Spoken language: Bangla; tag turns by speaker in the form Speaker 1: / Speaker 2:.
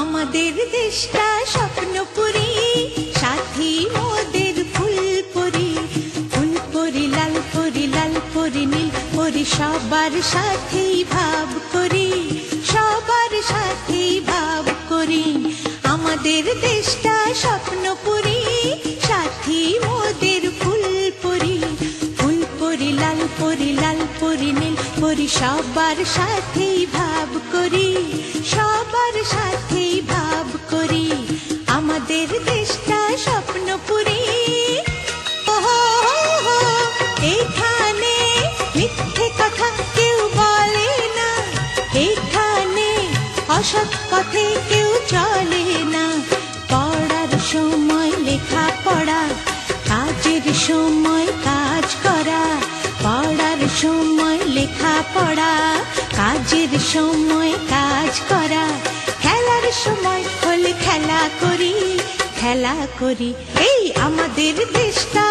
Speaker 1: আমাদের দেশটা স্বপ্নপুরী, সাথী মোদের ফুলপুরি। ফুলপুরি লাল পরি, লাল পরি নীল পরি, সবার সাথেই ভাব করি, সবার সাথেই ভাব করি। আমাদের দেশটা স্বপ্নপুরী, সাথী মোদের ফুলপুরি। ফুলপুরি লাল পরি, লাল পরি নীল পরি, সবার সাথেই ভাব করি, সবার সাথেই ভাব করি। আমাদের দেশটা স্বপ্নপুরী। এখানে মিথ্যে কথা কেউ বলে না, এখানে অসৎ পথে কেউ চলে না। পড়ার সময় লেখা পড়া, কাজের সময় কাজ করা। পড়ার সময় লেখা পড়া, কাজের সময় কাজ করা। খেলার সময় হলে খেলা করি, খেলা করি। এই আমাদের দেশটা